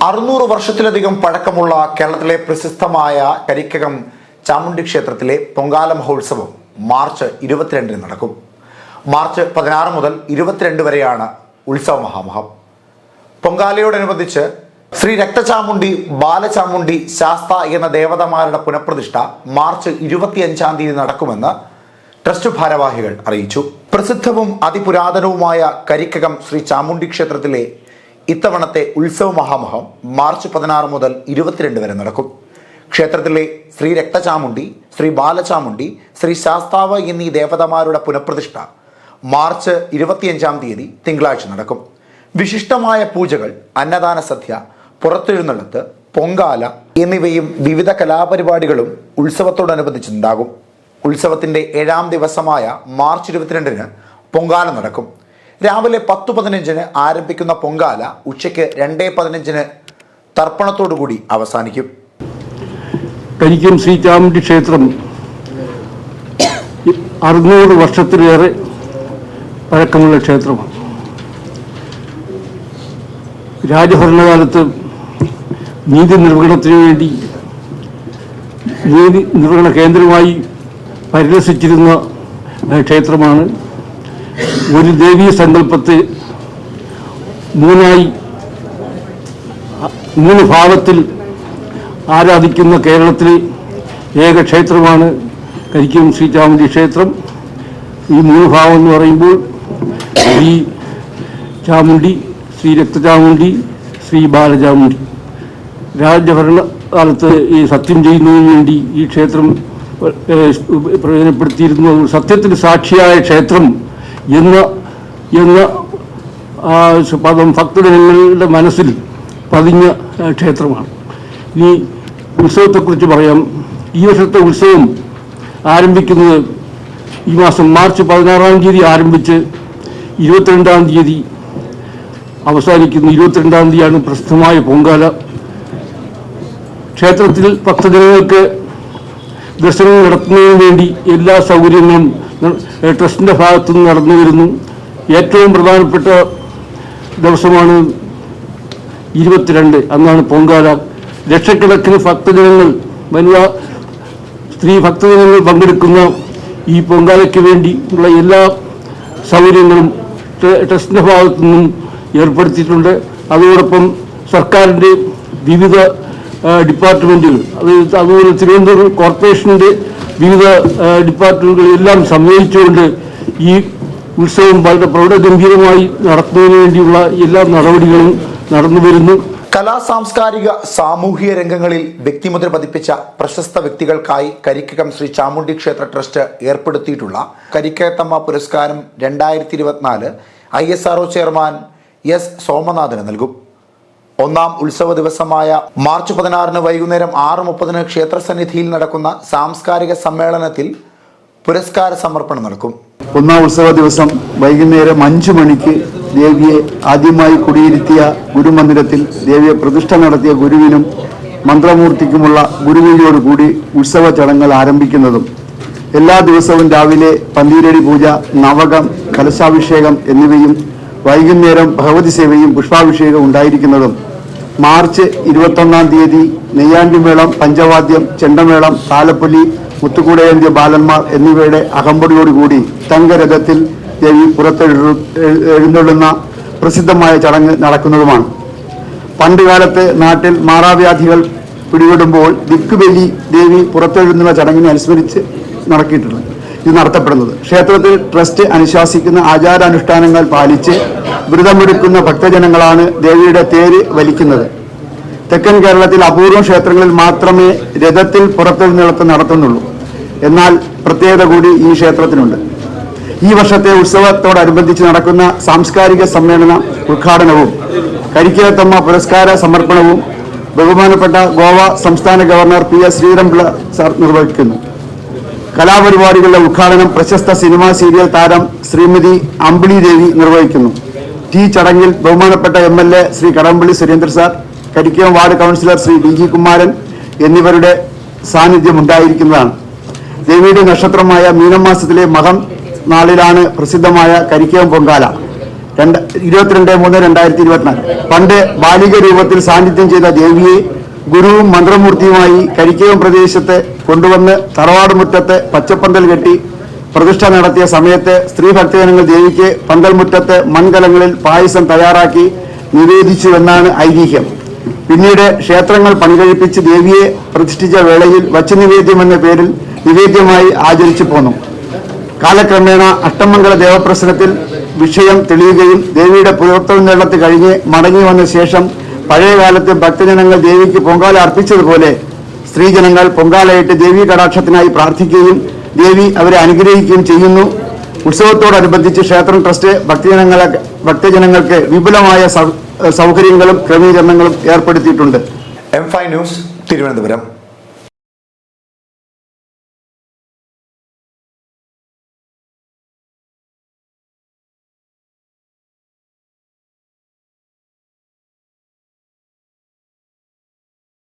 600 വർഷത്തിലധികം പഴക്കമുള്ള കേരളത്തിലെ പ്രസിദ്ധമായ കരിക്കകം ചാമുണ്ഡി ക്ഷേത്രത്തിലെ പൊങ്കാല മഹോത്സവം മാർച്ച് 22 നടക്കും. മാർച്ച് 16 മുതൽ 22 വരെയാണ് ഉത്സവ മഹാമഹം. പൊങ്കാലയോടനുബന്ധിച്ച് ശ്രീ രക്തചാമുണ്ഡി, ബാലചാമുണ്ഡി, ശാസ്ത എന്ന ദേവതമാരുടെ പുനഃപ്രതിഷ്ഠ മാർച്ച് 25-ാം തീയതി നടക്കുമെന്ന് ട്രസ്റ്റ് ഭാരവാഹികൾ അറിയിച്ചു. പ്രസിദ്ധവും അതിപുരാതനവുമായ കരിക്കകം ശ്രീ ചാമുണ്ഡി ക്ഷേത്രത്തിലെ ഇത്തവണത്തെ ഉത്സവ മഹാമഹം മാർച്ച് 16 മുതൽ 22 വരെ നടക്കും. ക്ഷേത്രത്തിലെ ശ്രീ രക്തചാമുണ്ഡി, ശ്രീ ബാലചാമുണ്ഡി, ശ്രീ ശാസ്താവ് എന്നീ ദേവതമാരുടെ പുനഃപ്രതിഷ്ഠ മാർച്ച് 25-ാം തീയതി തിങ്കളാഴ്ച നടക്കും. വിശിഷ്ടമായ പൂജകൾ, അന്നദാന സദ്യ, പുറത്തെഴുന്നള്ളത്ത്, പൊങ്കാല എന്നിവയും വിവിധ കലാപരിപാടികളും ഉത്സവത്തോടനുബന്ധിച്ചുണ്ടാകും. ഉത്സവത്തിൻ്റെ 7-ാം ദിവസമായ മാർച്ച് 22-ന് പൊങ്കാല നടക്കും. രാവിലെ 10:15-ന് ആരംഭിക്കുന്ന പൊങ്കാല ഉച്ചയ്ക്ക് 2:15-ന് തർപ്പണത്തോടുകൂടി അവസാനിക്കും. കരിക്കം ശ്രീ ചാമുണ്ഡി ക്ഷേത്രം 600 വർഷത്തിലേറെ പഴക്കമുള്ള ക്ഷേത്രമാണ്. രാജഭരണകാലത്ത് നീതി നിർവഹണത്തിനു വേണ്ടി നീതി നിർവഹണ കേന്ദ്രമായി പരിലസിച്ചിരുന്ന ക്ഷേത്രമാണ്. ഒരു ദേവീ സങ്കല്പത്തെ മൂന്ന് ഭാവത്തിൽ ആരാധിക്കുന്ന കേരളത്തിലെ ഏക ക്ഷേത്രമാണ് കരിക്കം ശ്രീ ചാമുണ്ഡി ക്ഷേത്രം. ഈ 3 ഭാവം എന്ന് പറയുമ്പോൾ ശ്രീ ചാമുണ്ഡി, ശ്രീ രക്തചാമുണ്ഡി, ശ്രീ ബാലചാമുണ്ഡി. രാജഭരണകാലത്ത് ഈ സത്യം ചെയ്യുന്നതിന് വേണ്ടി ഈ ക്ഷേത്രം പ്രയോജനപ്പെടുത്തിയിരുന്നു. സത്യത്തിന് സാക്ഷിയായ ക്ഷേത്രം എന്ന പദം ഭക്തജനങ്ങളുടെ മനസ്സിൽ പതിഞ്ഞ ക്ഷേത്രമാണ്. ഇനി ഉത്സവത്തെക്കുറിച്ച് പറയാം. ഈ വർഷത്തെ ഉത്സവം ആരംഭിക്കുന്നത് ഈ മാസം മാർച്ച് 16-ാം തീയതി ആരംഭിച്ച് 22-ാം തീയതി അവസാനിക്കുന്നു. 22-ാം തീയതിയാണ് പ്രസിദ്ധമായ പൊങ്കാല. ക്ഷേത്രത്തിൽ ഭക്തജനങ്ങൾക്ക് ദർശനം നടത്തുന്നതിന് വേണ്ടി എല്ലാ സൗകര്യങ്ങളും ട്രസ്റ്റിൻ്റെ ഭാഗത്തുനിന്ന് നടന്നു വരുന്നു. ഏറ്റവും പ്രധാനപ്പെട്ട ദിവസമാണ് 22, അന്നാണ് പൊങ്കാല. ലക്ഷക്കണക്കിന് ഭക്തജനങ്ങൾ, വനിതാ സ്ത്രീ ഭക്തജനങ്ങൾ പങ്കെടുക്കുന്ന ഈ പൊങ്കാലയ്ക്ക് വേണ്ടി ഉള്ള എല്ലാ സൗകര്യങ്ങളും ട്രസ്റ്റിൻ്റെ ഭാഗത്തു നിന്നും ഏർപ്പെടുത്തിയിട്ടുണ്ട്. അതോടൊപ്പം സർക്കാരിൻ്റെ വിവിധ ഡിപ്പാർട്ട്മെൻറ്റുകൾ, അതുപോലെ തിരുവനന്തപുരം കോർപ്പറേഷൻ്റെ വിവിധ ഡിപ്പാർട്ട്മെൻറ്റുകൾ എല്ലാം സമ്മേളിച്ചുകൊണ്ട് ഈ ഉത്സവം വളരെ പ്രൗഢഗംഭീരമായി നടത്തുന്നതിന് വേണ്ടിയുള്ള എല്ലാ നടപടികളും നടന്നു വരുന്നു. കലാ, സാംസ്കാരിക, സാമൂഹിക രംഗങ്ങളിൽ വ്യക്തിമുദ്ര പതിപ്പിച്ച പ്രശസ്ത വ്യക്തികൾക്കായി കരിക്കകം ശ്രീ ചാമുണ്ഡി ക്ഷേത്ര ട്രസ്റ്റ് ഏർപ്പെടുത്തിയിട്ടുള്ള കരിക്കത്തമ്മ പുരസ്കാരം 2024 ISRO ചെയർമാൻ S. സോമനാഥന് നൽകും. 1-ാം ഉത്സവ ദിവസമായ മാർച്ച് 16-ന് വൈകുന്നേരം 6:30-ന് ക്ഷേത്രസന്നിധിയിൽ നടക്കുന്ന സാംസ്കാരിക സമ്മേളനത്തിൽ പുരസ്കാര സമർപ്പണം നടക്കും. 1-ാം ഉത്സവ ദിവസം വൈകുന്നേരം 5 മണിക്ക് ദേവിയെ ആദ്യമായി കുടിയിരുത്തിയ ഗുരുമന്ദിരത്തിൽ ദേവിയെ പ്രതിഷ്ഠ നടത്തിയ ഗുരുവിനും മന്ത്രമൂർത്തിക്കുമുള്ള ഗുരുവിനോടുകൂടി ഉത്സവ ചടങ്ങുകൾ ആരംഭിക്കുന്നതും എല്ലാ ദിവസവും രാവിലെ പന്തീരടി പൂജ, നവകം, കലശാഭിഷേകം എന്നിവയും വൈകുന്നേരം ഭഗവതി സേവയും പുഷ്പാഭിഷേകം ഉണ്ടായിരിക്കുന്നതും മാർച്ച് 21-ാം തീയതി നെയ്യാണ്ടിമേളം, പഞ്ചവാദ്യം, ചെണ്ടമേളം, താലപ്പൊലി, മുത്തുകൂടയേന്തിയ ബാലന്മാർ എന്നിവയുടെ അകമ്പടിയോടുകൂടി തങ്കരഥത്തിൽ ദേവി എഴുന്നള്ളുന്ന പ്രസിദ്ധമായ ചടങ്ങ് നടക്കുന്നതുമാണ്. പണ്ടുകാലത്ത് നാട്ടിൽ മാറാവ്യാധികൾ പിടിപെടുമ്പോൾ ദിക്കുബലി ദേവി പുറത്തെഴുന്നള്ള ചടങ്ങിനെ അനുസ്മരിച്ച് ഇത് നടത്തപ്പെടുന്നത്. ക്ഷേത്രത്തിൽ ട്രസ്റ്റ് അനുശാസിക്കുന്ന ആചാരാനുഷ്ഠാനങ്ങൾ പാലിച്ച് വ്രതമെടുക്കുന്ന ഭക്തജനങ്ങളാണ് ദേവിയുടെ തേര് വലിക്കുന്നത്. തെക്കൻ കേരളത്തിൽ അപൂർവം ക്ഷേത്രങ്ങളിൽ മാത്രമേ രഥത്തിൽ പുറത്തെഴുന്നള്ളത്ത് നടത്തുന്നുള്ളൂ. എന്നാൽ പ്രത്യേകത കൂടി ഈ ക്ഷേത്രത്തിനുണ്ട്. ഈ വർഷത്തെ ഉത്സവത്തോടനുബന്ധിച്ച് നടക്കുന്ന സാംസ്കാരിക സമ്മേളന ഉദ്ഘാടനവും കരിക്കത്തമ്മ പുരസ്കാര സമർപ്പണവും ബഹുമാനപ്പെട്ട ഗോവ സംസ്ഥാന ഗവർണർ PS ശ്രീധരൻപിള്ള സാർ നിർവഹിക്കുന്നു. കലാപരിപാടികളുടെ ഉദ്ഘാടനം പ്രശസ്ത സിനിമാ സീരിയൽ താരം ശ്രീമതി അമ്പിളി ദേവി നിർവഹിക്കുന്നു. ചടങ്ങിൽ ബഹുമാനപ്പെട്ട MLA Shri Kadampally Surendra sir, Karikkam ward councillor Shri DG Kumaran എന്നിവരുടെ സാന്നിധ്യം ഉണ്ടായിരിക്കുന്നതാണ്. ദേവിയുടെ നക്ഷത്രമായ മീനമാസത്തിലെ മകം നാളിലാണ് പ്രസിദ്ധമായ കരിക്കം പൊങ്കാല. 22/3/2024 പണ്ട് ബാലിക രൂപത്തിൽ സാന്നിധ്യം ചെയ്ത ദേവിയെ ഗുരുവും മന്ത്രമൂർത്തിയുമായി കരിക്കകം പ്രദേശത്ത് കൊണ്ടുവന്ന് തറവാട് മുറ്റത്ത് പച്ചപ്പന്തൽ കെട്ടി പ്രതിഷ്ഠ നടത്തിയ സമയത്ത് സ്ത്രീ ഭക്തജനങ്ങൾ ദേവിക്ക് പന്തൽമുറ്റത്ത് മൺകലങ്ങളിൽ പായസം തയ്യാറാക്കി നിവേദിച്ചുവെന്നാണ് ഐതിഹ്യം. പിന്നീട് ക്ഷേത്രങ്ങൾ പണികഴിപ്പിച്ച് ദേവിയെ പ്രതിഷ്ഠിച്ച വേളയിൽ വച്ചുനിവേദ്യം എന്ന പേരിൽ നിവേദ്യമായി ആചരിച്ചു പോന്നു. കാലക്രമേണ അഷ്ടമംഗല ദേവപ്രശ്നത്തിൽ വിഷയം തെളിയുകയും ദേവിയുടെ പുരോക്തനേളത്ത് കഴിഞ്ഞ് മടങ്ങി വന്ന ശേഷം പഴയകാലത്ത് ഭക്തജനങ്ങൾ ദേവിക്ക് പൊങ്കാല അർപ്പിച്ചതുപോലെ സ്ത്രീജനങ്ങൾ പൊങ്കാലയിട്ട് ദേവീ കടാക്ഷത്തിനായി പ്രാർത്ഥിക്കുകയും ദേവി അവരെ അനുഗ്രഹിക്കുകയും ചെയ്യുന്നു. ഉത്സവത്തോടനുബന്ധിച്ച് ക്ഷേത്രം ട്രസ്റ്റ് ഭക്തജനങ്ങൾക്ക് വിപുലമായ സൗകര്യങ്ങളും ക്രമീകരണങ്ങളും ഏർപ്പെടുത്തിയിട്ടുണ്ട്. M5 news, Thiruvananthapuram.